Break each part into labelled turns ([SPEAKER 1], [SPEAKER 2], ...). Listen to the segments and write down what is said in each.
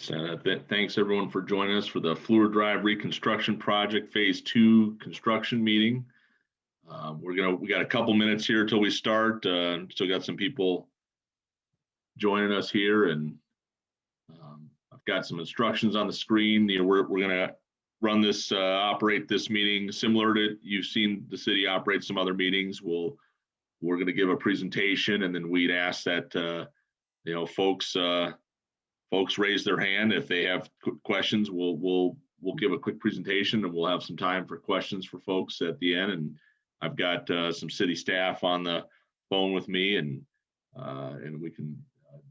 [SPEAKER 1] Yes, thanks everyone for joining us for the Fleur Drive Reconstruction Project Phase 2 construction meeting. We got a couple minutes here till we start. Still got some people joining us here, and I've got some instructions on the screen. We're gonna run this, operate this meeting similar to you've seen the city operate some other meetings. We're gonna give a presentation, and then we'd ask that folks raise their hand if they have questions. We'll give a quick presentation, and we'll have some time for questions for folks at the end. And I've got some city staff on the phone with me, and we can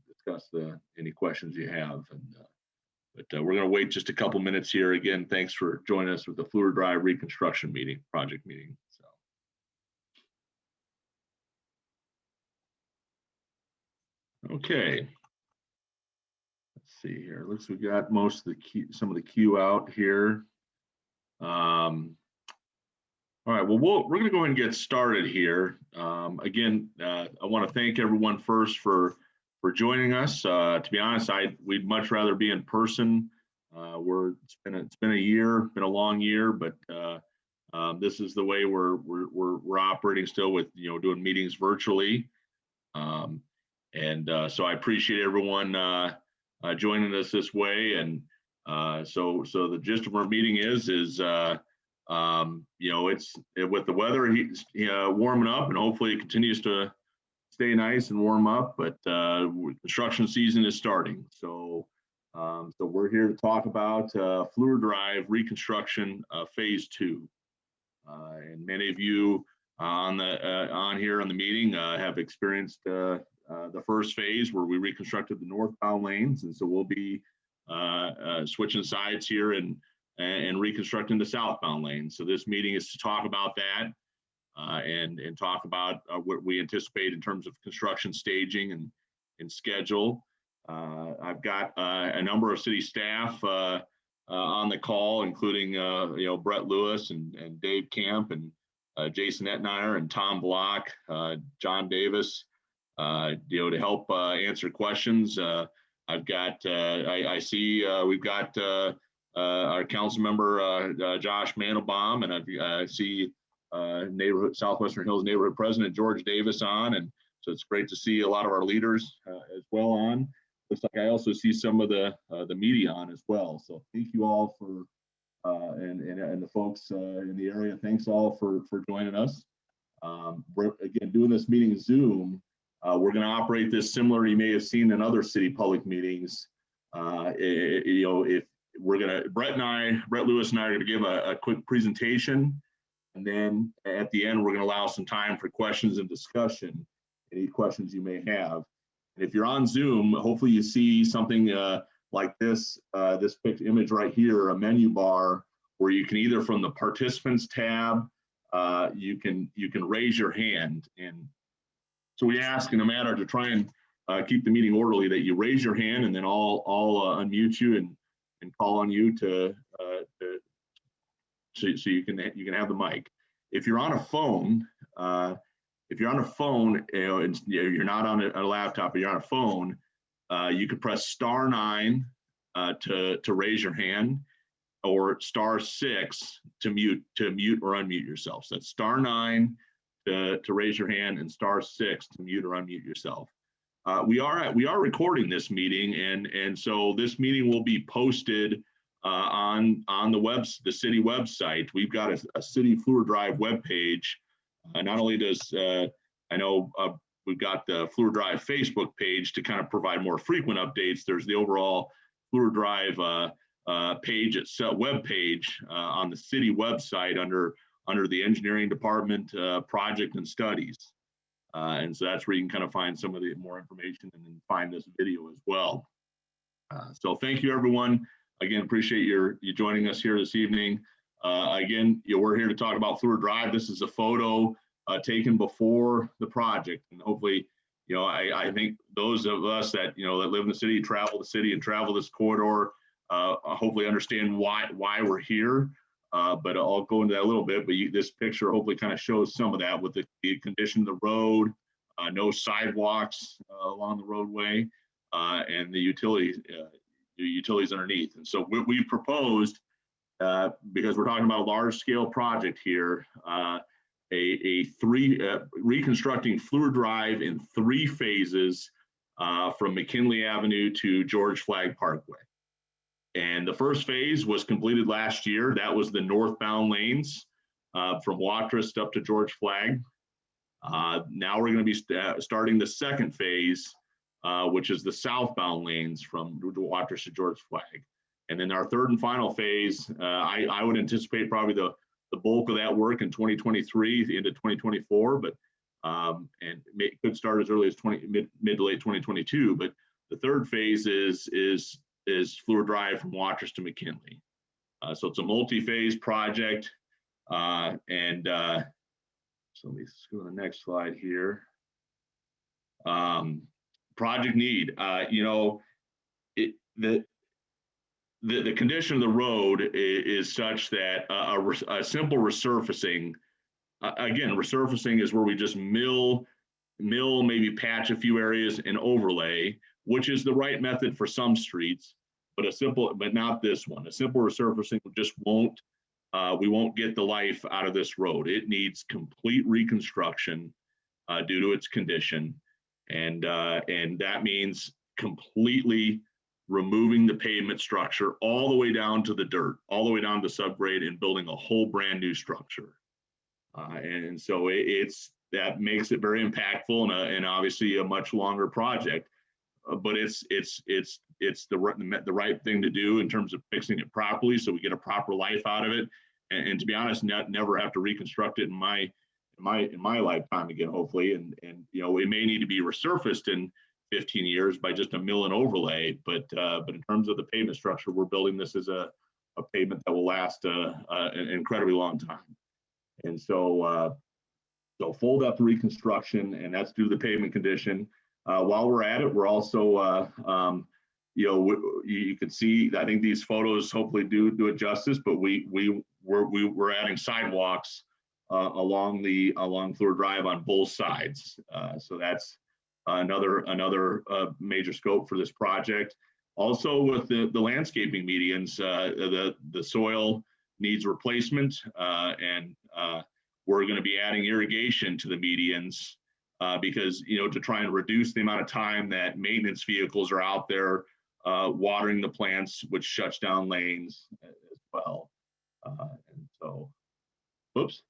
[SPEAKER 1] discuss any questions you have. But we're going to wait just a couple minutes here. Again, thanks for joining us with the Fleur Drive Reconstruction project meeting. Okay. See here. Looks we got most of some of the queue out here. All right. Well, we're going to go ahead and get started here. Again, I want to thank everyone first for joining us. To be honest, we'd much rather be in person. It's been a year, been a long year, but this is the way we're operating still with doing meetings virtually. So I appreciate everyone joining us this way. And so the gist of our meeting is it's with the weather warming up, and hopefully it continues to stay nice and warm up, but construction season is starting. So we're here to talk about Fleur Drive Reconstruction Phase 2. And many of you on here on the meeting have experienced the first phase where we reconstructed the northbound lanes, and so we'll be switching sides here and reconstructing the southbound lanes. So this meeting is to talk about that and talk about what we anticipate in terms of construction staging and schedule. I've got a number of city staff on the call, including Brett Lewis and Dave Camp and Jason Etnier and Tom Block, John Davis. To help answer questions. I've got, I see we've got our council member, Josh Mandelbaum, and I see Southwestern Hills Neighborhood President George Davis on. And so it's great to see a lot of our leaders as well on. Looks like I also see some of the media on as well. So thank you all for, and the folks in the area, thanks all for joining us. We're, again, doing this meeting Zoom. We're going to operate this similar, you may have seen in other city public meetings. If we're going to, Brett Lewis and I are going to give a quick presentation, and then at the end, we're going to allow some time for questions and discussion, any questions you may have. And if you're on Zoom, hopefully you see something like this, this picture image right here, a menu bar, where you can either from the participants tab, you can raise your hand. And so we ask in a manner to try and keep the meeting orderly that you raise your hand, and then I'll unmute you and call on you so you can have the mic. If you're on a phone, and you're not on a laptop, but you're on a phone, you could press *9 to raise your hand, or *6 to mute or unmute yourself. So that's *9 to raise your hand, and *6 to mute or unmute yourself. We are recording this meeting, and so this meeting will be posted on the city website. We've got a city Fleur Drive webpage. Not only does I know we've got the Fleur Drive Facebook page to kind of provide more frequent updates. There's the overall Fleur Drive page itself, web page on the city website under the engineering department, project and studies. And so that's where you can kind of find some of the more information, and then find this video as well. So thank you, everyone. Again, appreciate you joining us here this evening. Again, we're here to talk about Fleur Drive. This is a photo taken before the project, and hopefully, I think those of us that that live in the city, travel the city, and travel this corridor, hopefully understand why we're here. But I'll go into that a little bit. But this picture hopefully kind of shows some of that with the condition of the road, no sidewalks along the roadway, and the utility utilities underneath. And so we proposed, because we're talking about a large scale project here, reconstructing Fleur Drive in 3 phases from McKinley Avenue to George Flagg Parkway. And the first phase was completed last year. That was the northbound lanes from Watrous up to George Flagg. Now we're going to be starting the second phase, which is the southbound lanes from Watrous to George Flagg. And then our third and final phase, I would anticipate probably the bulk of that work in 2023 into 2024, but and it could start as early as mid to late 2022. But the third phase is Fleur Drive from Watrous to McKinley. So it's a multi-phase project, so let me go to the next slide here. Project need, the condition of the road is such that a simple resurfacing, again, resurfacing is where we just mill, maybe patch a few areas and overlay, which is the right method for some streets, but not this one. A simple resurfacing just won't, we won't get the life out of this road. It needs complete reconstruction due to its condition. And that means completely removing the pavement structure all the way down to the dirt, all the way down to subgrade, and building a whole brand new structure. And so that makes it very impactful and obviously a much longer project. But it's the right thing to do in terms of fixing it properly, so we get a proper life out of it. And to be honest, never have to reconstruct it in my lifetime again, hopefully. And it may need to be resurfaced in 15 years by just a mill and overlay, but in terms of the pavement structure, we're building this as a pavement that will last an incredibly long time. And so full depth reconstruction, and that's due to the pavement condition. While we're at it, we're also you can see, I think these photos hopefully do it justice, but we're adding sidewalks along Fleur Drive on both sides. So that's another major scope for this project. Also with the landscaping medians, the soil needs replacement, and we're going to be adding irrigation to the medians because to try and reduce the amount of time that maintenance vehicles are out there watering the plants, which shuts down lanes as well. And so, whoops.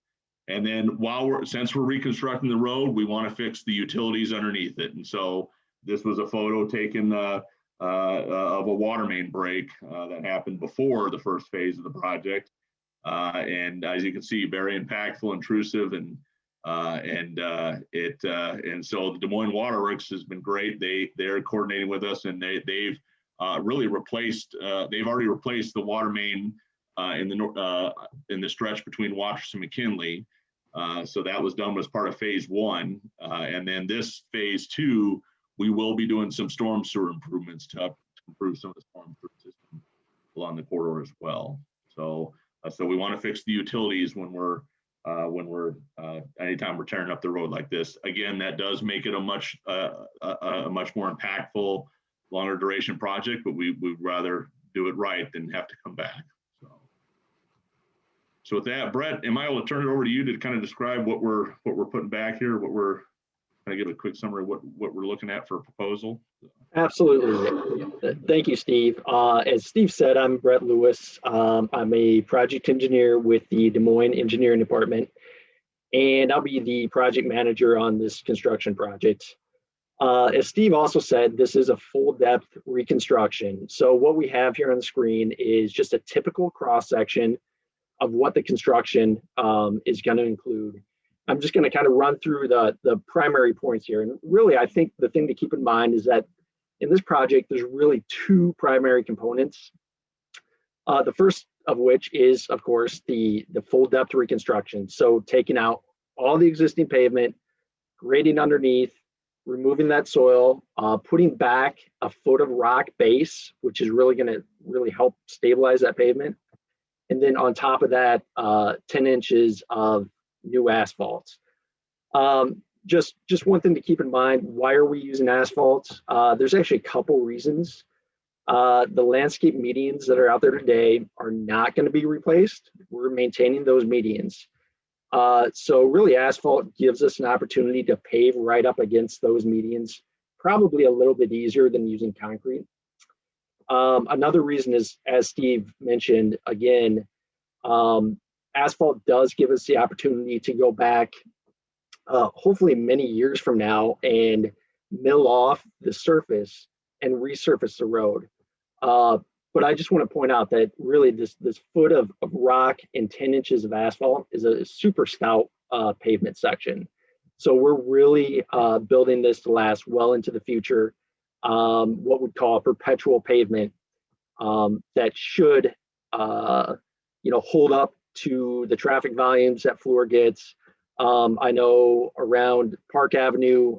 [SPEAKER 1] And then since we're reconstructing the road, we want to fix the utilities underneath it. And so this was a photo taken of a water main break that happened before the first phase of the project. And as you can see, very impactful, intrusive, and so the Des Moines Waterworks has been great. They're coordinating with us, and they've really replaced. They've already replaced the water main in the stretch between Watrous and McKinley. So that was done as part of phase 1. And then this phase 2, we will be doing some storm sewer improvements to improve some of the storm sewer system along the corridor as well. So we want to fix the utilities when we're anytime we're tearing up the road like this. Again, that does make it a much more impactful, longer duration project, but we'd rather do it right than have to come back. So with that, Brett, am I able to turn it over to you to kind of describe what we're putting back here, what we're kind of give a quick summary of what we're looking at for a proposal?
[SPEAKER 2] Absolutely. Thank you, Steve. As Steve said, I'm Brett Lewis. I'm a project engineer with the Des Moines Engineering Department, and I'll be the project manager on this construction project. As Steve also said, this is a full depth reconstruction. So what we have here on the screen is just a typical cross section of what the construction is going to include. I'm just going to kind of run through the primary points here. And really, I think the thing to keep in mind is that in this project, there's really 2 primary components. The first of which is, of course, the full depth reconstruction. So taking out all the existing pavement, grading underneath, removing that soil, putting back a foot of rock base, which is really going to help stabilize that pavement. And then on top of that, 10 inches of new asphalt. Just one thing to keep in mind, why are we using asphalt? There's actually a couple reasons. The landscape medians that are out there today are not going to be replaced. We're maintaining those medians. So really asphalt gives us an opportunity to pave right up against those medians, probably a little bit easier than using concrete. Another reason is, as Steve mentioned, again, asphalt does give us the opportunity to go back, hopefully many years from now, and mill off the surface and resurface the road. But I just want to point out that really this foot of rock and 10 inches of asphalt is a super stout pavement section. So we're really building this to last well into the future, what we'd call a perpetual pavement that should hold up to the traffic volumes that Fleur gets. I know around Park Avenue,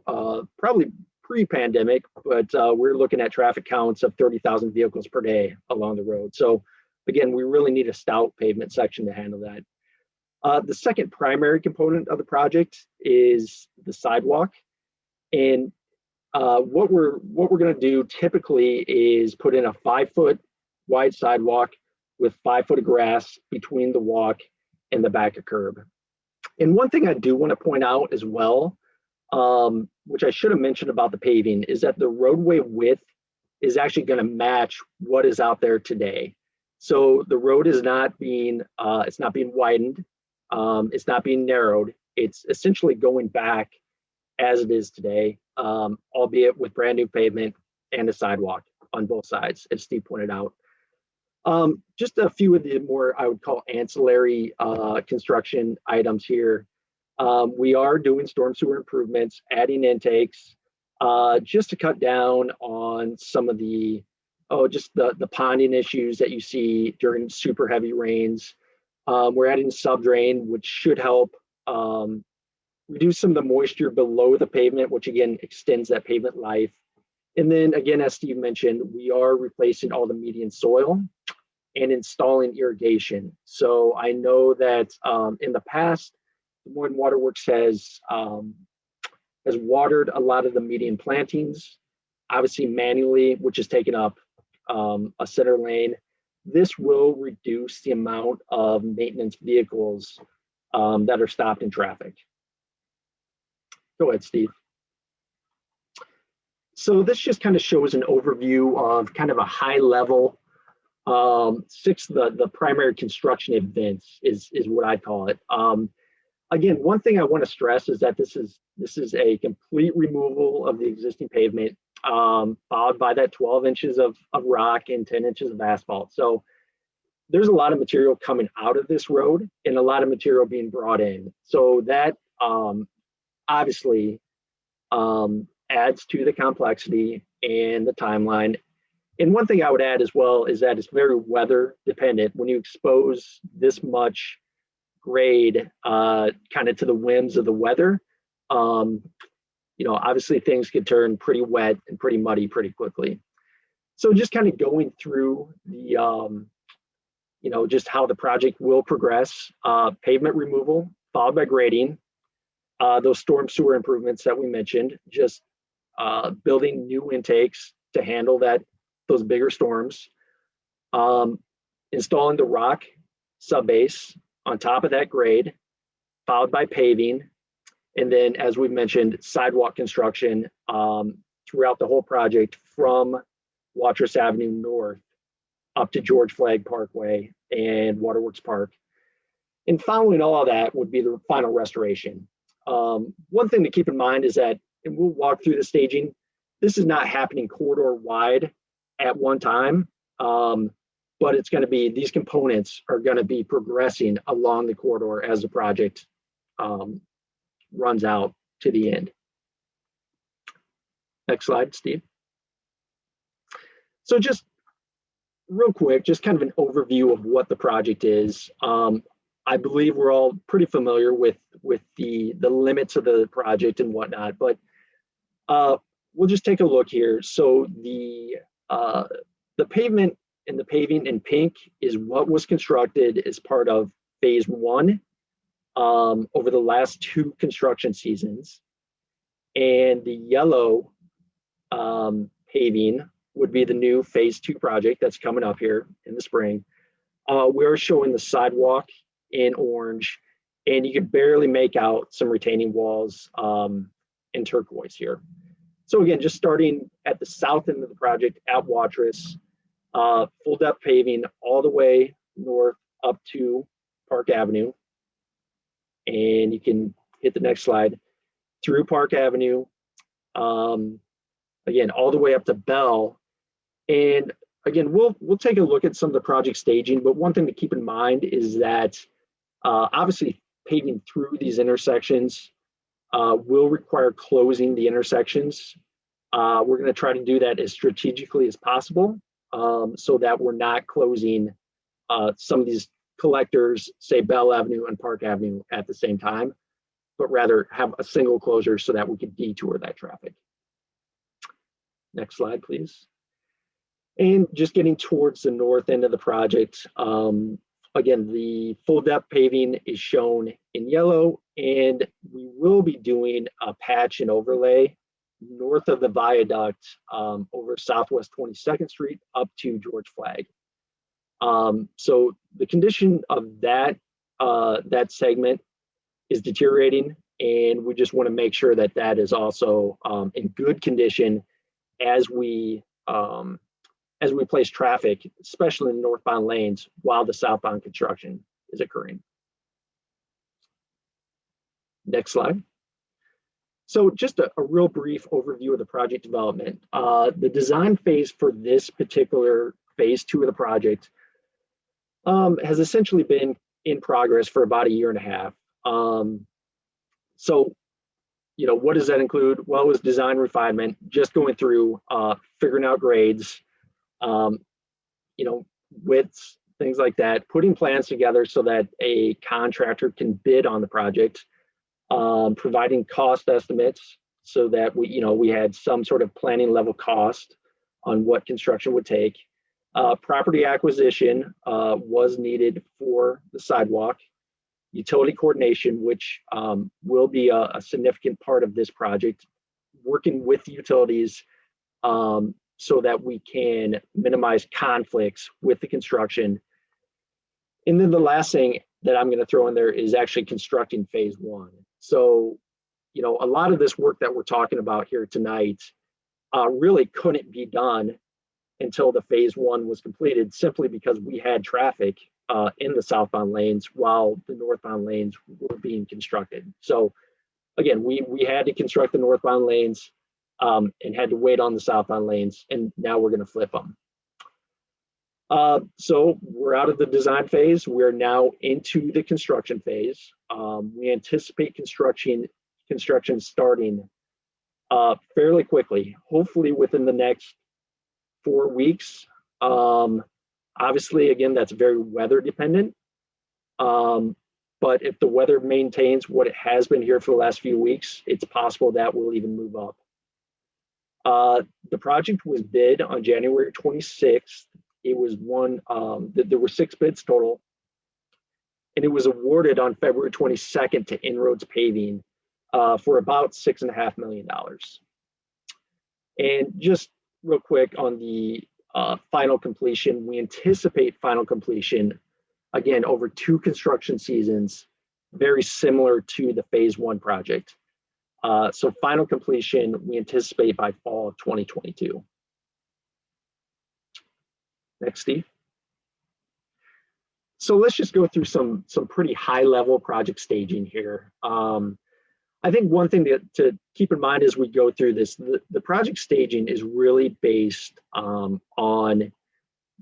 [SPEAKER 2] probably pre-pandemic, but we're looking at traffic counts of 30,000 vehicles per day along the road. So again, we really need a stout pavement section to handle that. The second primary component of the project is the sidewalk. And what we're going to do typically is put in a 5-foot wide sidewalk with 5 foot of grass between the walk and the back of curb. And one thing I do want to point out as well, which I should have mentioned about the paving, is that the roadway width is actually going to match what is out there today. So the road is not being, it's not being widened, it's not being narrowed. It's essentially going back as it is today, albeit with brand new pavement and a sidewalk on both sides, as Steve pointed out. Just a few of the more, I would call, ancillary construction items here. We are doing storm sewer improvements, adding intakes, just to cut down on some of the, just the ponding issues that you see during super heavy rains. We're adding subdrain, which should help reduce some of the moisture below the pavement, which again extends that pavement life. And then again, as Steve mentioned, we are replacing all the median soil and installing irrigation. So I know that in the past, Des Moines Waterworks has watered a lot of the median plantings, obviously manually, which has taken up a center lane. This will reduce the amount of maintenance vehicles that are stopped in traffic. Go ahead, Steve. So this just kind of shows an overview of kind of a high level, the primary construction events is what I call it. Again, one thing I want to stress is that this is a complete removal of the existing pavement, followed by that 12 inches of rock and 10 inches of asphalt. So there's a lot of material coming out of this road and a lot of material being brought in. So that obviously adds to the complexity and the timeline. And one thing I would add as well is that it's very weather dependent. When you expose this much grade kind of to the whims of the weather, obviously things could turn pretty wet and pretty muddy pretty quickly. So just kind of going through the, just how the project will progress, pavement removal, followed by grading, those storm sewer improvements that we mentioned, just building new intakes to handle those bigger storms, installing the rock subbase on top of that grade, followed by paving, and then, as we mentioned, sidewalk construction throughout the whole project from Watrous Avenue North up to George Flagg Parkway and Waterworks Park. And following all of that would be the final restoration. One thing to keep in mind is that, and we'll walk through the staging, this is not happening corridor wide at one time, but it's going to be, these components are going to be progressing along the corridor as the project runs out to the end. Next slide, Steve. So just real quick, just kind of an overview of what the project is. I believe we're all pretty familiar with the limits of the project and whatnot, but we'll just take a look here. So the pavement and the paving in pink is what was constructed as part of phase 1 over the last 2 construction seasons. And the yellow paving would be the new phase 2 project that's coming up here in the spring. We're showing the sidewalk in orange, and you can barely make out some retaining walls in turquoise here. So again, just starting at the south end of the project at Watrous, full depth paving all the way north up to Park Avenue. And you can hit the next slide through Park Avenue, again, all the way up to Bell. And again, we'll take a look at some of the project staging, but one thing to keep in mind is that obviously paving through these intersections will require closing the intersections. We're going to try to do that as strategically as possible so that we're not closing some of these collectors, say Bell Avenue and Park Avenue at the same time, but rather have a single closure so that we can detour that traffic. Next slide, please. And just getting towards the north end of the project, again, the full depth paving is shown in yellow, and we will be doing a patch and overlay north of the viaduct over Southwest 22nd Street up to George Flagg. So the condition of that segment is deteriorating, and we just want to make sure that that is also in good condition as we place traffic, especially in the northbound lanes, while the southbound construction is occurring. Next slide. So just a real brief overview of the project development. The design phase for this particular phase 2 of the project has essentially been in progress for about a year and a half. So, you know, what does that include? Well, it was design refinement, just going through figuring out grades, you know, widths, things like that, putting plans together so that a contractor can bid on the project, providing cost estimates so that we had some sort of planning level cost on what construction would take. Property acquisition was needed for the sidewalk. Utility coordination, which will be a significant part of this project, working with utilities so that we can minimize conflicts with the construction. And then the last thing that I'm going to throw in there is actually constructing phase 1. So, you know, a lot of this work that we're talking about here tonight really couldn't be done until the phase 1 was completed, simply because we had traffic in the southbound lanes while the northbound lanes were being constructed. So again, we had to construct the northbound lanes and had to wait on the southbound lanes, and now we're going to flip them. So we're out of the design phase. We're now into the construction phase. We anticipate construction starting fairly quickly, hopefully within the next 4 weeks. Obviously, again, that's very weather dependent. But if the weather maintains what it has been here for the last few weeks, it's possible that we'll even move up. The project was bid on January 26th. It was there were 6 bids total, and it was awarded on February 22nd to Inroads Paving for about $6.5 million. And just real quick on the final completion, we anticipate final completion, again, over 2 construction seasons, very similar to the phase 1 project. So final completion, we anticipate by fall of 2022. Next, Steve. So let's just go through some pretty high level project staging here. I think one thing to keep in mind as we go through this, the project staging is really based on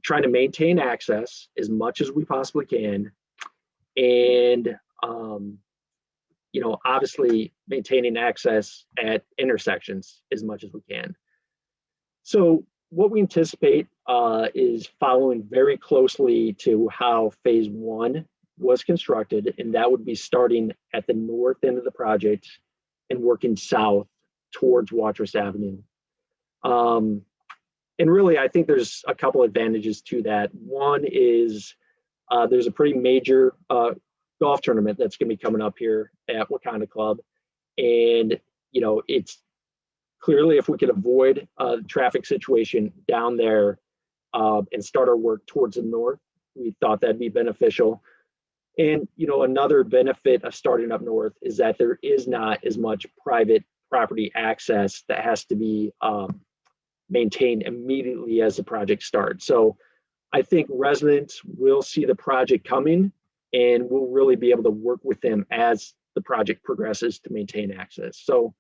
[SPEAKER 2] trying to maintain access as much as we possibly can, and you know, obviously maintaining access at intersections as much as we can. So what we anticipate is following very closely to how phase 1 was constructed, and that would be starting at the north end of the project and working south towards Watrous Avenue. And really, I think there's a couple advantages to that. One is there's a pretty major golf tournament that's going to be coming up here at Wakanda Club, and you know, it's clearly, if we could avoid a traffic situation down there and start our work towards the north, we thought that'd be beneficial. And, you know, another benefit of starting up north is that there is not as much private property access that has to be maintained immediately as the project starts. So I think residents will see the project coming, and we'll really be able to work with them as the project progresses to maintain access. So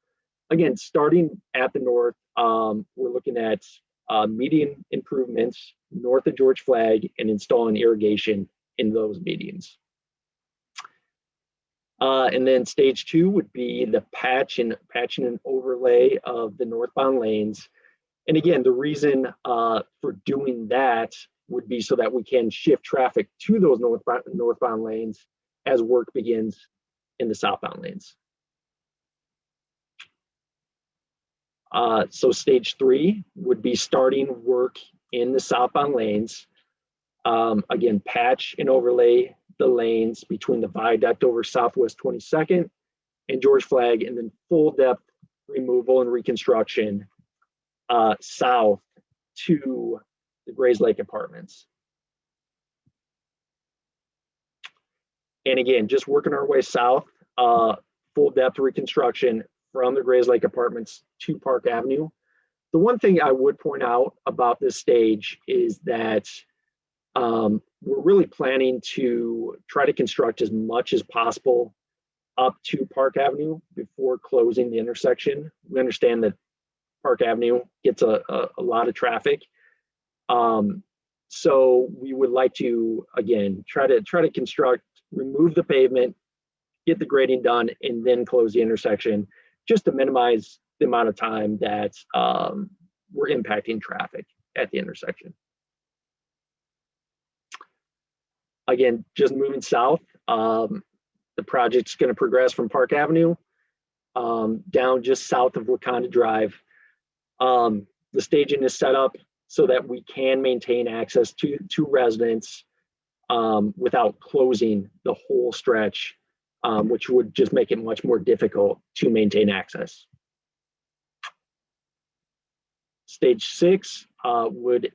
[SPEAKER 2] again, starting at the north, we're looking at median improvements north of George Flagg and installing irrigation in those medians. And then stage 2 would be the patching and overlay of the northbound lanes. And again, the reason for doing that would be so that we can shift traffic to those northbound lanes as work begins in the southbound lanes. So stage 3 would be starting work in the southbound lanes. Again, patch and overlay the lanes between the viaduct over Southwest 22nd and George Flagg, and then full depth removal and reconstruction south to the Grays Lake Apartments. And again, just working our way south, full depth reconstruction from the Grays Lake Apartments to Park Avenue. The one thing I would point out about this stage is that we're really planning to try to construct as much as possible up to Park Avenue before closing the intersection. We understand that Park Avenue gets a lot of traffic. So we would like to, again, try to construct, remove the pavement, get the grading done, and then close the intersection, just to minimize the amount of time that we're impacting traffic at the intersection. Again, just moving south, the project's going to progress from Park Avenue down just south of Wakanda Drive. The staging is set up so that we can maintain access to residents without closing the whole stretch, which would just make it much more difficult to maintain access. Stage 6 would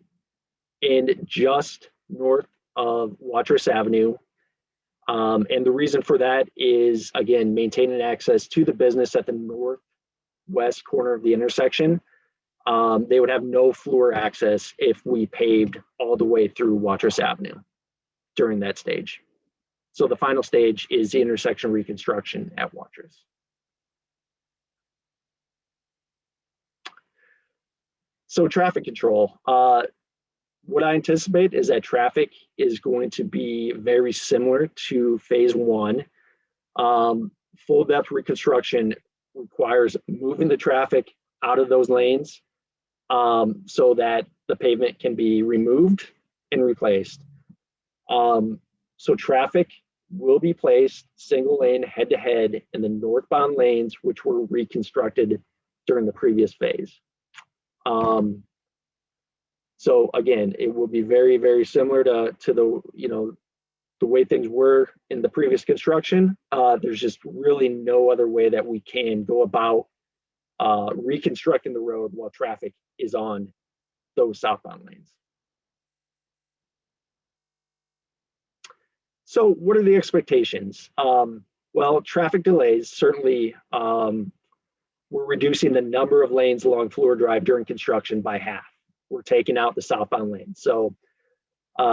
[SPEAKER 2] end just north of Watrous Avenue. And the reason for that is, again, maintaining access to the business at the northwest corner of the intersection. They would have no Fleur access if we paved all the way through Watrous Avenue during that stage. So the final stage is the intersection reconstruction at Watrous. So traffic control. What I anticipate is that traffic is going to be very similar to phase 1. Full depth reconstruction requires moving the traffic out of those lanes so that the pavement can be removed and replaced. So traffic will be placed single lane head to head in the northbound lanes, which were reconstructed during the previous phase. So again, it will be very, very similar to the way things were in the previous construction. There's just really no other way that we can go about reconstructing the road while traffic is on those southbound lanes. So what are the expectations? Well, traffic delays, certainly we're reducing the number of lanes along Fleur Drive during construction by half. We're taking out the southbound lane. So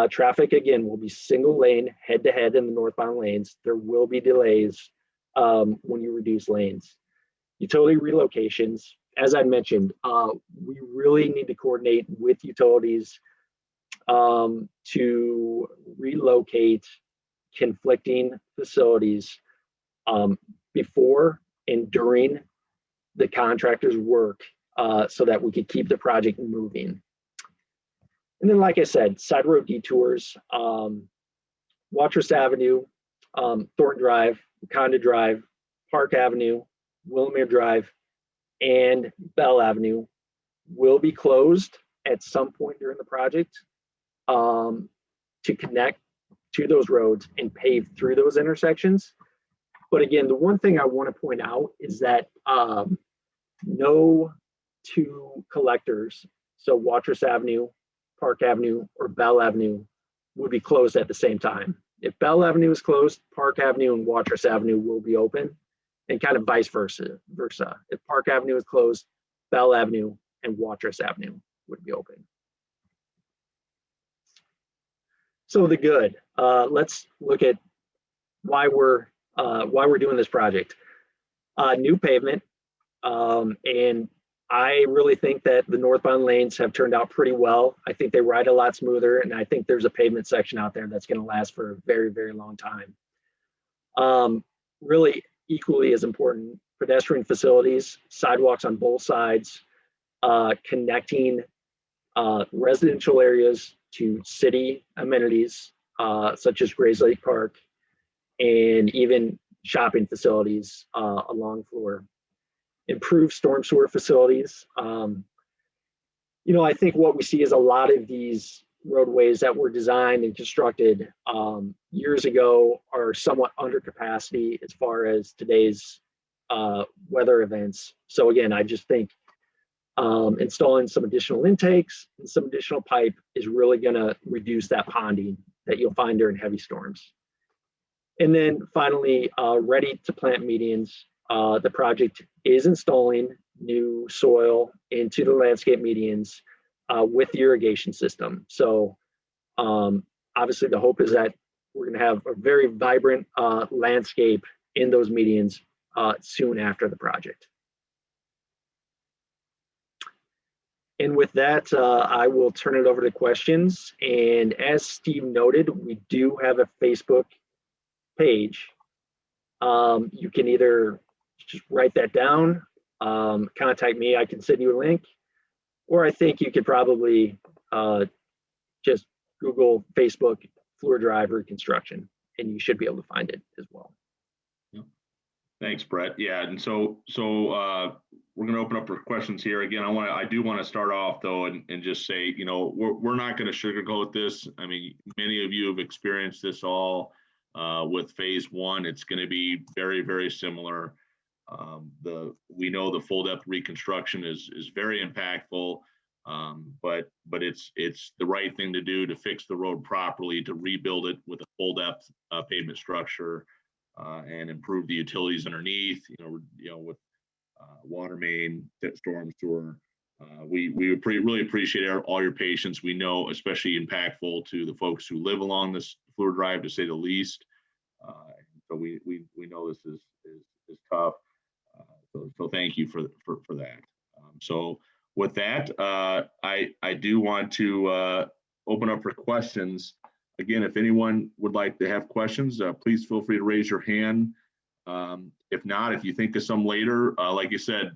[SPEAKER 2] traffic, again, will be single lane head to head in the northbound lanes. There will be delays when you reduce lanes. Utility relocations, as I mentioned, we really need to coordinate with utilities to relocate conflicting facilities before and during the contractor's work so that we could keep the project moving. And then, like I said, side road detours, Watrous Avenue, Thornton Drive, Wakanda Drive, Park Avenue, Willamere Drive, and Bell Avenue will be closed at some point during the project to connect to those roads and pave through those intersections. But again, the one thing I want to point out is that no two collectors, so Watrous Avenue, Park Avenue, or Bell Avenue, would be closed at the same time. If Bell Avenue is closed, Park Avenue and Watrous Avenue will be open, and kind of vice versa. If Park Avenue is closed, Bell Avenue and Watrous Avenue would be open. So the good. Let's look at why we're doing this project. New pavement, and I really think that the northbound lanes have turned out pretty well. I think they ride a lot smoother, and I think there's a pavement section out there that's going to last for a very, very long time. Really equally as important, pedestrian facilities, sidewalks on both sides, connecting residential areas to city amenities, such as Grays Lake Park, and even shopping facilities along Fleur. Improve storm sewer facilities. I think what we see is a lot of these roadways that were designed and constructed years ago are somewhat under capacity as far as today's weather events. So again, I just think installing some additional intakes and some additional pipe is really going to reduce that ponding that you'll find during heavy storms. And then finally, ready to plant medians. The project is installing new soil into the landscape medians with the irrigation system. So obviously the hope is that we're going to have a very vibrant landscape in those medians soon after the project. And with that, I will turn it over to questions. And as Steve noted, we do have a Facebook page. You can either just write that down, contact me, I can send you a link, or I think you could probably just Google Facebook Fleur Drive Reconstruction, and you should be able to find it as well.
[SPEAKER 1] Thanks, Brett. Yeah, and so we're going to open up for questions here. Again, I do want to start off though and just say, we're not going to sugarcoat this. I mean, many of you have experienced this all with phase one. It's going to be very, very similar. We know the full depth reconstruction is very impactful, but it's the right thing to do to fix the road properly, to rebuild it with a full depth pavement structure. And improve the utilities underneath, with water main, storm sewer. We really appreciate all your patience. We know, especially impactful to the folks who live along this Fleur Drive, to say the least. So we know this is tough. So thank you for that. So with that, I do want to open up for questions. Again, if anyone would like to have questions, please feel free to raise your hand. If not, if you think of some later, like you said,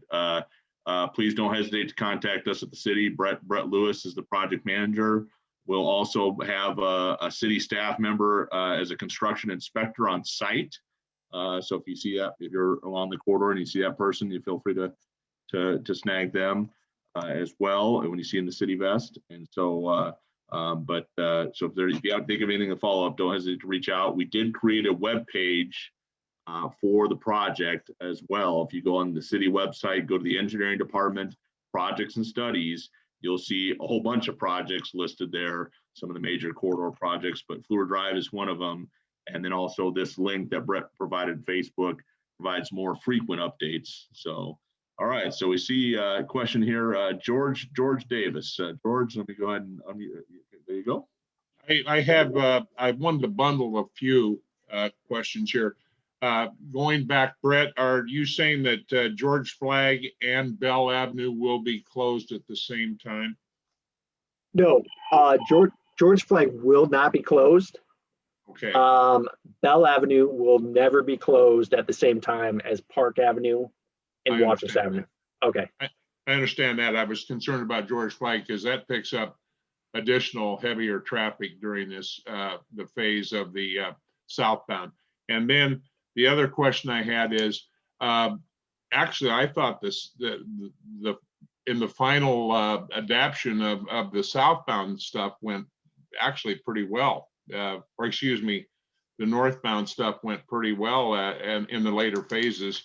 [SPEAKER 1] please don't hesitate to contact us at the city. Brett Lewis is the project manager. We'll also have a city staff member as a construction inspector on site. So if you see that, if you're along the corridor and you see that person, you feel free to snag them as well when you see in the city vest. And so. So if you think of anything to follow up, don't hesitate to reach out. We did create a web page for the project as well. If you go on the city website, go to the engineering department, projects and studies, you'll see a whole bunch of projects listed there, some of the major corridor projects, but Fleur Drive is one of them. And then also this link that Brett provided, Facebook, provides more frequent updates. So, all right, so we see a question here, George Davis. George, let me go ahead and unmute. There you go.
[SPEAKER 3] I wanted to bundle a few questions here. Going back, Brett, are you saying that George Flagg and Bell Avenue will be closed at the same time?
[SPEAKER 2] No, George Flagg will not be closed.
[SPEAKER 3] Okay.
[SPEAKER 2] Bell Avenue will never be closed at the same time as Park Avenue and Watrous Avenue. Okay.
[SPEAKER 3] I understand that. I was concerned about George Flagg because that picks up additional heavier traffic during this the phase of the southbound. And then the other question I had is, actually, I thought in the final adaption of the southbound stuff went actually pretty well. Or excuse me, the northbound stuff went pretty well and in the later phases.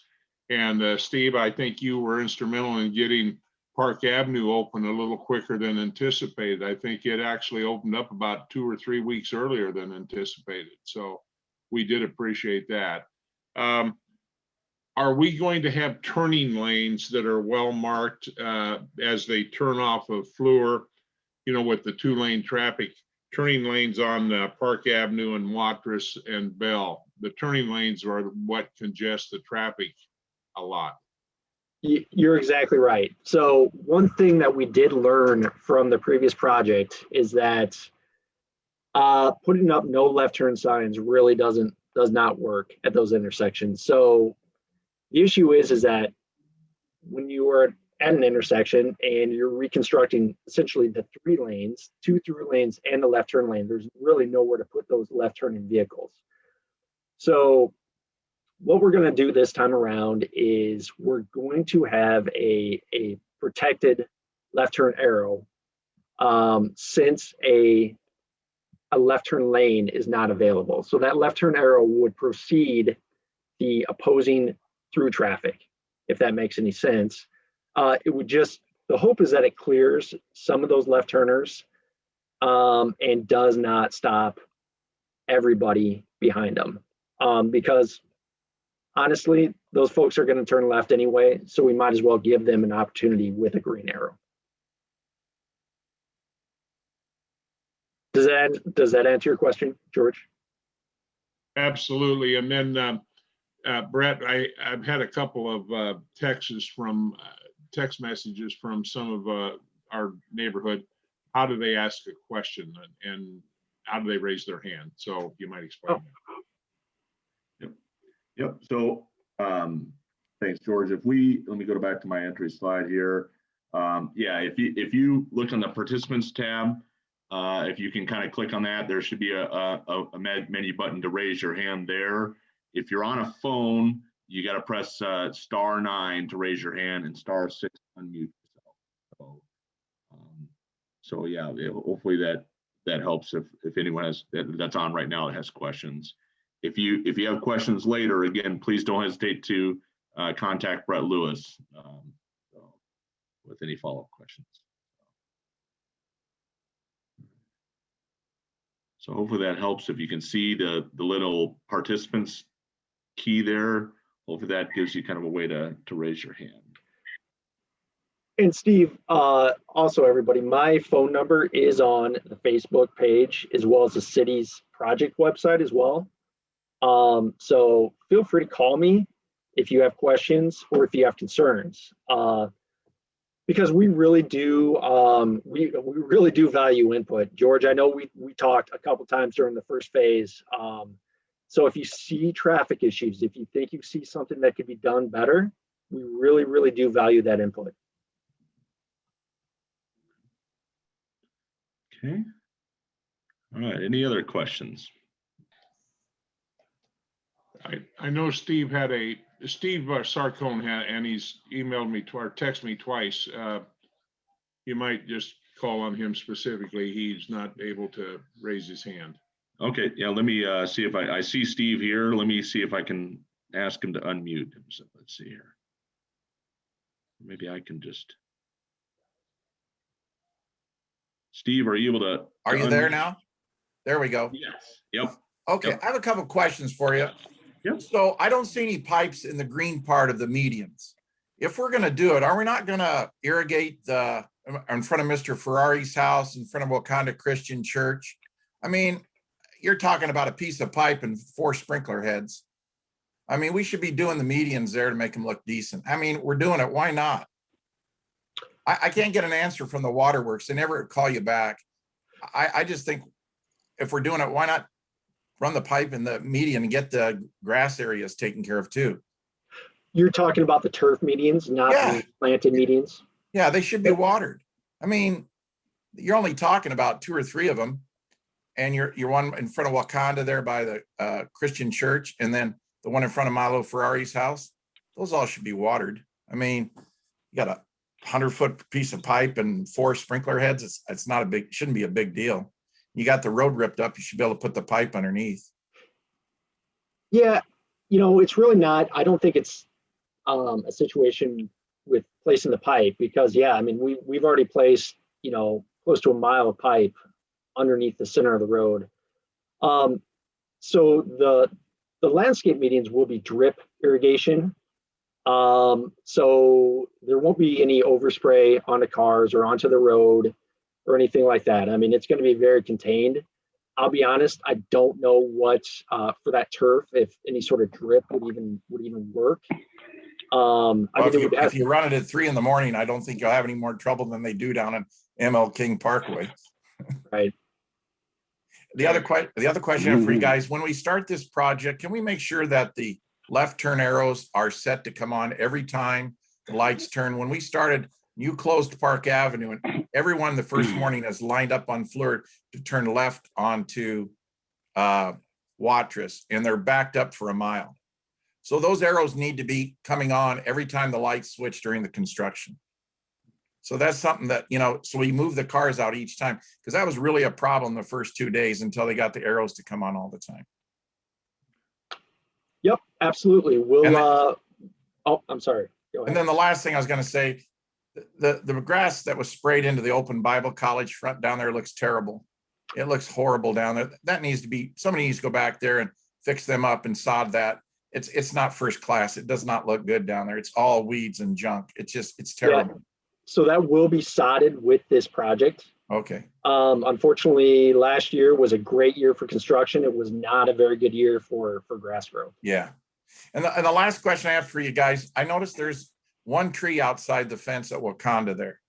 [SPEAKER 3] And Steve, I think you were instrumental in getting Park Avenue open a little quicker than anticipated. I think it actually opened up about 2 or 3 weeks earlier than anticipated. So we did appreciate that. Are we going to have turning lanes that are well marked as they turn off of Fleur, you know, with the 2-lane traffic, turning lanes on Park Avenue and Watrous and Bell? The turning lanes are what congest the traffic a lot.
[SPEAKER 2] You're exactly right. So one thing that we did learn from the previous project is that putting up no left turn signs really does not work at those intersections. So the issue is that when you are at an intersection and you're reconstructing essentially the 3 lanes, 2 through lanes and the left turn lane, there's really nowhere to put those left turning vehicles. So what we're going to do this time around is we're going to have a protected left turn arrow since a left turn lane is not available. So that left turn arrow would proceed the opposing through traffic, if that makes any sense. It would just, the hope is that it clears some of those left turners and does not stop everybody behind them. Because honestly, those folks are going to turn left anyway, so we might as well give them an opportunity with a green arrow. Does that answer your question, George?
[SPEAKER 3] Absolutely. And then Brett, I've had a couple of text messages from some of our neighborhood. How do they ask a question and how do they raise their hand? So you might explain that.
[SPEAKER 1] Yep. So thanks, George. Let me go back to my entry slide here. Yeah, if you look on the participants tab, if you can kind of click on that, there should be a menu button to raise your hand there. If you're on a phone, you got to press *9 to raise your hand and *6 to unmute yourself. So yeah, hopefully that helps if anyone has that's on right now that has questions. If you have questions later, again, please don't hesitate to contact Brett Lewis with any follow-up questions. So hopefully that helps. If you can see the little participants key there, hopefully that gives you kind of a way to raise your hand.
[SPEAKER 2] And Steve, also everybody, my phone number is on the Facebook page as well as the city's project website as well. So feel free to call me if you have questions or if you have concerns, because we really do we really do value input. George, I know we talked a couple times during the first phase. So if you see traffic issues, if you think you see something that could be done better, we really, really do value that input.
[SPEAKER 1] Okay. All right. Any other questions?
[SPEAKER 3] I know Steve Sarcone had, and he's emailed me or texted me twice. You might just call on him specifically. He's not able to raise his hand.
[SPEAKER 1] Okay. Yeah. Let me see if I see Steve here. Let me see if I can ask him to unmute himself. Let's see here. Maybe I can just. Steve, are you able to?
[SPEAKER 4] Are you there now? There we go.
[SPEAKER 1] Yes. Yep.
[SPEAKER 4] Okay,
[SPEAKER 1] Yep.
[SPEAKER 4] I have a couple questions for you.
[SPEAKER 1] Yep.
[SPEAKER 4] So I don't see any pipes in the green part of the medians. If we're going to do it, are we not going to irrigate in front of Mr. Ferrari's house, in front of Wakanda Christian Church? I mean, you're talking about a piece of pipe and 4 sprinkler heads. I mean, we should be doing the medians there to make them look decent. I mean, we're doing it. Why not? I can't get an answer from the waterworks. They never call you back. I just think if we're doing it, why not run the pipe in the median and get the grass areas taken care of too?
[SPEAKER 2] You're talking about the turf medians, not the planted medians?
[SPEAKER 4] Yeah, they should be watered. I mean, you're only talking about 2 or 3 of them, and you're one in front of Wakanda there by the Christian church, and then the one in front of Milo Ferrari's house. Those all should be watered. I mean, you got a 100-foot piece of pipe and 4 sprinkler heads. It's not shouldn't be a big deal. You got the road ripped up, you should be able to put the pipe underneath.
[SPEAKER 2] Yeah, it's really not. I don't think it's a situation with placing the pipe, because yeah, I mean, we've already placed, you know, close to a mile of pipe underneath the center of the road. So the landscape medians will be drip irrigation. So there won't be any overspray onto cars or onto the road or anything like that. I mean, it's going to be very contained. I'll be honest, I don't know what for that turf, if any sort of drip would even work.
[SPEAKER 4] If you run it at 3 a.m, I don't think you'll have any more trouble than they do down in ML King Parkway.
[SPEAKER 2] Right.
[SPEAKER 4] The other question I have for you guys, when we start this project, can we make sure that the left turn arrows are set to come on every time the lights turn? When we started, you closed Park Avenue, and everyone the first morning has lined up on Fleur to turn left onto Watrous, and they're backed up for a mile. So those arrows need to be coming on every time the lights switch during the construction. So that's something that, you know, so we move the cars out each time, because that was really a problem the first 2 days until they got the arrows to come on all the time.
[SPEAKER 2] Yep, absolutely. We'll, oh, I'm sorry. Go ahead.
[SPEAKER 4] And then the last thing I was going to say, the grass that was sprayed into the open Bible college front down there looks terrible. It looks horrible down there. That needs to be, somebody needs to go back there and fix them up and sod that. It's not first class. It does not look good down there. It's all weeds and junk. It's terrible.
[SPEAKER 2] Yeah. So that will be sodded with this project.
[SPEAKER 4] Okay.
[SPEAKER 2] Unfortunately, last year was a great year for construction. It was not a very good year for grass growth.
[SPEAKER 4] Yeah. And the last question I have for you guys, I noticed there's one tree outside the fence at Wakanda there.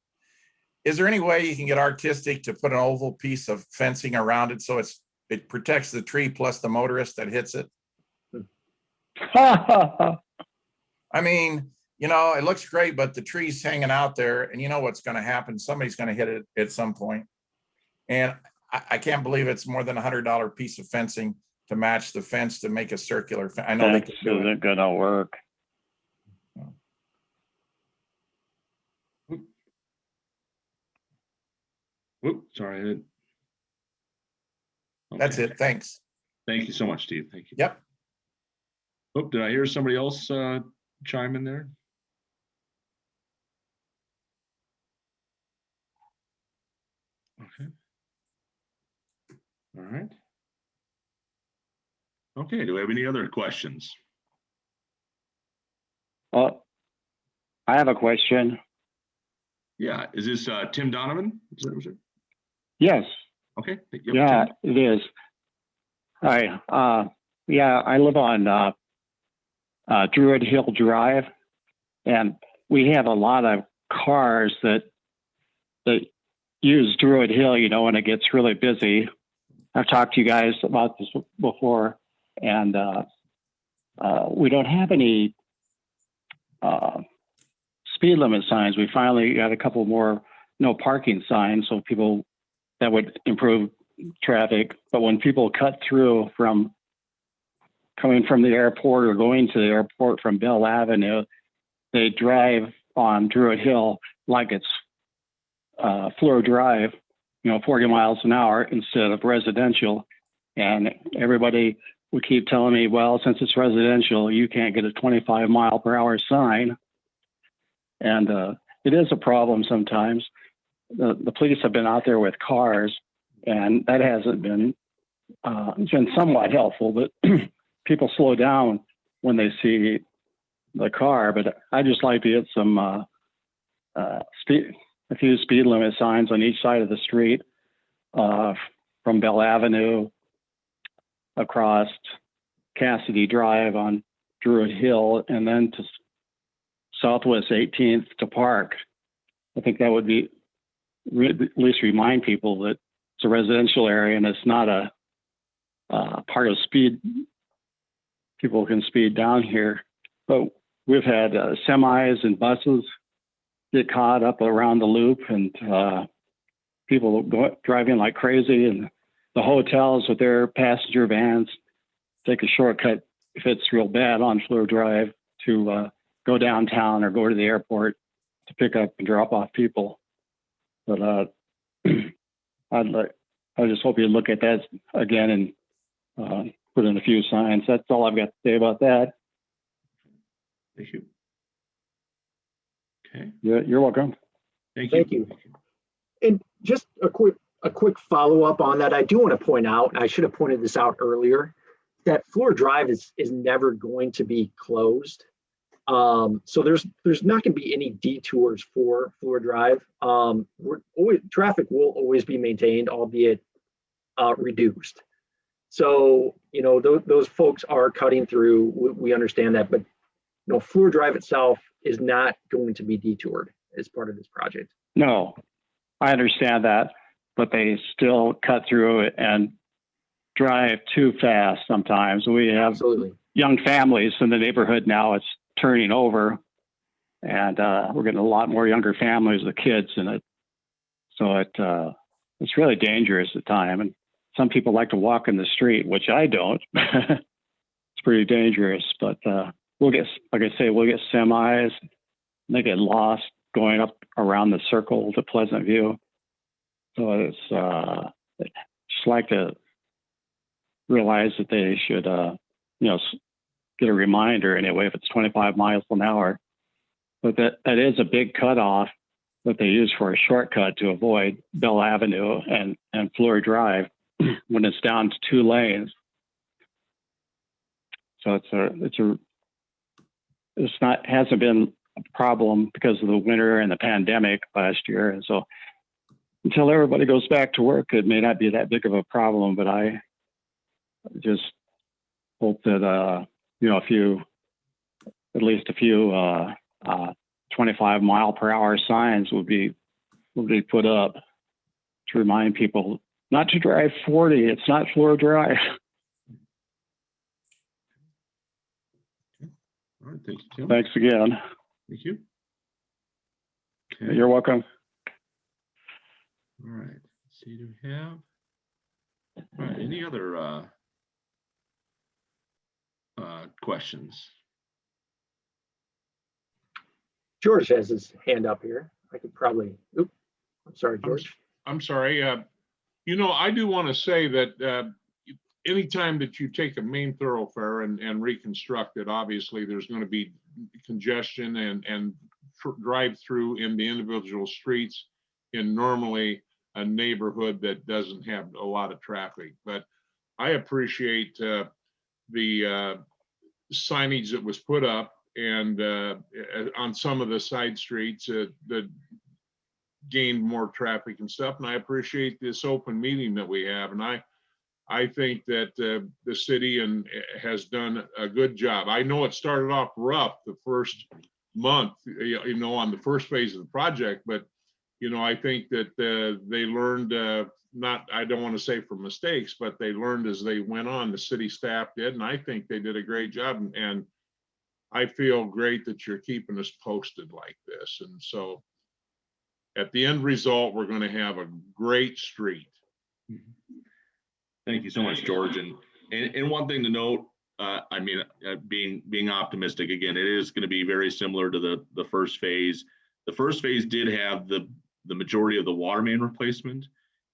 [SPEAKER 4] Is there any way you can get artistic to put an oval piece of fencing around it so it protects the tree plus the motorist that hits it? I mean, you know, it looks great, but the tree's hanging out there, and you know what's going to happen. Somebody's going to hit it at some point. And I can't believe it's more than $100 piece of fencing to match the fence to make a circular. I know
[SPEAKER 5] that isn't going to work.
[SPEAKER 1] Whoop, sorry. Okay.
[SPEAKER 4] That's it. Thanks.
[SPEAKER 1] Thank you so much, Steve. Thank you.
[SPEAKER 4] Yep.
[SPEAKER 1] Oh, did I hear somebody else chime in there? Okay. All right. Okay, do we have any other questions?
[SPEAKER 5] Well, I have a question.
[SPEAKER 1] Yeah, is this Tim Donovan? Is that what it?
[SPEAKER 5] Yes.
[SPEAKER 1] Okay. Yep,
[SPEAKER 5] yeah,
[SPEAKER 1] Tim.
[SPEAKER 5] it is. Hi. Yeah, I live on Druid Hill Drive, and we have a lot of cars that use Druid Hill, you know, when it gets really busy. I've talked to you guys about this before, and we don't have any speed limit signs. We finally got a couple more no parking signs, so people, that would improve traffic. But when people cut through from coming from the airport or going to the airport from Bell Avenue, they drive on Druid Hill like it's Fleur Drive, you know, 40 miles an hour instead of residential. And everybody would keep telling me, well, since it's residential, you can't get a 25-mile-per-hour sign. And it is a problem sometimes. The police have been out there with cars, and that hasn't been, it's been somewhat helpful, but people slow down when they see the car. But I just like to get some a few speed limit signs on each side of the street, from Bell Avenue across Cassidy Drive on Druid Hill, and then to Southwest 18th to Park. I think that would be at least remind people that it's a residential area and it's not a part of speed. People can speed down here, but we've had semis and buses get caught up around the loop, and people driving like crazy, and the hotels with their passenger vans take a shortcut if it's real bad on Fleur Drive to go downtown or go to the airport to pick up and drop off people. But I just hope you look at that again and put in a few signs. That's all I've got to say about that.
[SPEAKER 1] Thank you. Okay,
[SPEAKER 5] You're welcome.
[SPEAKER 1] thank you.
[SPEAKER 2] Thank you. And just a quick follow-up on that, I do want to point out, and I should have pointed this out earlier, that Fleur Drive is never going to be closed. So there's not going to be any detours for Fleur Drive. Traffic will always be maintained, albeit reduced. So, you know, those folks are cutting through. We understand that, but you know, Fleur Drive itself is not going to be detoured as part of this project.
[SPEAKER 5] No, I understand that, but they still cut through it and drive too fast sometimes. We have
[SPEAKER 2] Absolutely.
[SPEAKER 5] young families in the neighborhood now. It's turning over, and we're getting a lot more younger families with kids in it. So it's really dangerous at times. And some people like to walk in the street, which I don't. It's pretty dangerous, but we'll get, like I say, we'll get semis. They get lost going up around the circle to Pleasant View. So it's just like to realize that they should, get a reminder anyway if it's 25 miles an hour. But that is a big cutoff that they use for a shortcut to avoid Bell Avenue and Fleur Drive when it's down to 2 lanes. So hasn't been a problem because of the winter and the pandemic last year. And so until everybody goes back to work, it may not be that big of a problem, but I just hope that, at least a few 25-mile-per-hour signs will be put up to remind people not to drive 40. It's not Fleur Drive.
[SPEAKER 1] All right, thank you, Tim.
[SPEAKER 5] Thanks again.
[SPEAKER 1] Thank you. Okay.
[SPEAKER 5] You're welcome.
[SPEAKER 1] All right. Let's see, do we have? All right. Any other questions?
[SPEAKER 2] George has his hand up here. I could probably, I'm sorry, George.
[SPEAKER 3] I'm sorry. I do want to say that anytime that you take a main thoroughfare and reconstruct it, obviously there's going to be congestion and drive through in the individual streets in normally a neighborhood that doesn't have a lot of traffic. But I appreciate the signage that was put up and on some of the side streets that gained more traffic and stuff. And I appreciate this open meeting that we have. And I think that the city has done a good job. I know it started off rough the first month, on the first phase of the project, but I think that they learned, I don't want to say from mistakes, but they learned as they went on. The city staff did, and I think they did a great job. And I feel great that you're keeping us posted like this. And so at the end result, we're going to have a great street.
[SPEAKER 1] Thank you so much, George. And one thing to note, being optimistic again, it is going to be very similar to the first phase. The first phase did have the majority of the water main replacement.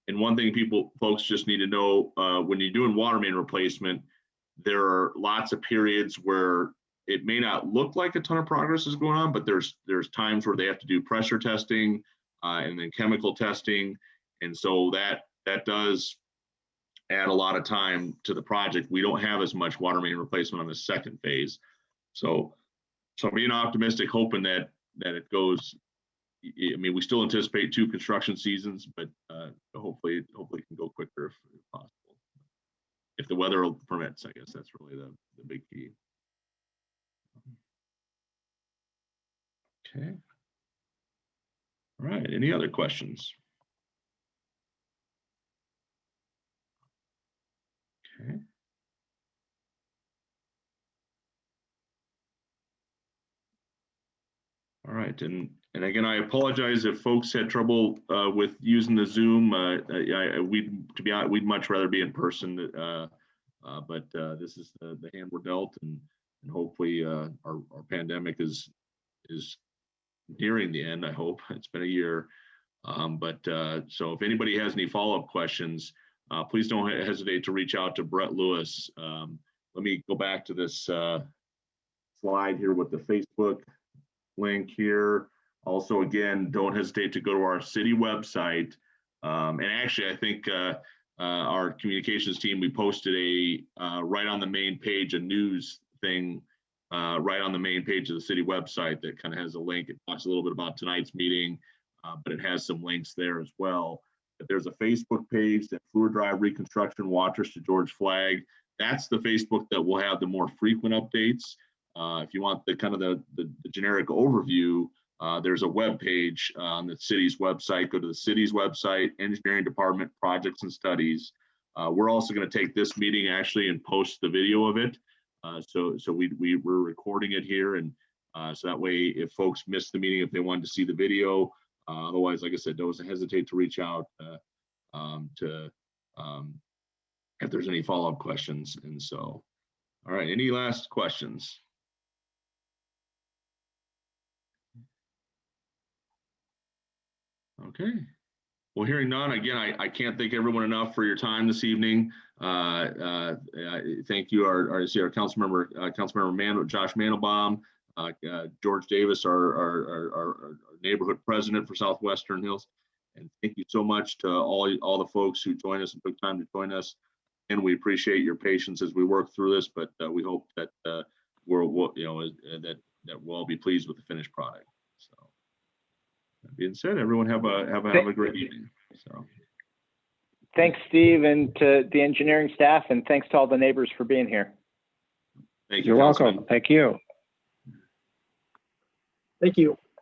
[SPEAKER 1] And one thing folks just need to know, when you're doing water main replacement, there are lots of periods where it may not look like a ton of progress is going on, but there's times where they have to do pressure testing and then chemical testing. And so that does add a lot of time to the project. We don't have as much water main replacement on the second phase. So being optimistic, hoping that it goes, we still anticipate 2 construction seasons, but hopefully it can go quicker if possible. If the weather permits, I guess that's really the big key. Okay. All right, any other questions? Okay. All right, and again, I apologize if folks had trouble with using the Zoom. We'd much rather be in person, but this is the hand we're dealt, and hopefully our pandemic is nearing the end. I hope it's been a year, so if anybody has any follow-up questions, please don't hesitate to reach out to Brett Lewis. Let me go back to this slide here with the Facebook link here. Also, again, don't hesitate to go to our city website. And actually, I think our communications team, we posted right on the main page, a news thing right on the main page of the city website that kind of has a link. It talks a little bit about tonight's meeting, but it has some links there as well. But there's a Facebook page that Fleur Drive Reconstruction Waters to George Flagg. That's the Facebook that will have the more frequent updates. If you want the kind of the generic overview, there's a web page on the city's website. Go to the city's website, Engineering Department, Projects and Studies. We're also going to take this meeting actually and post the video of it. So we're recording it here, and so that way, if folks missed the meeting, if they wanted to see the video, otherwise, like I said, don't hesitate to reach out if there's any follow-up questions. And so, all right, any last questions? Okay. Well, hearing none, again, I can't thank everyone enough for your time this evening. Thank you, our council member Josh Mandelbaum, George Davis, our neighborhood president for Southwestern Hills. And thank you so much to all the folks who joined us and took time to join us. And we appreciate your patience as we work through this, but we hope that that we'll all be pleased with the finished product. So that being said, everyone have a great evening. So
[SPEAKER 6] thanks, Steve, and to the engineering staff, and thanks to all the neighbors for being here.
[SPEAKER 1] Thank you.
[SPEAKER 5] You're welcome. Thank you.
[SPEAKER 2] Thank you.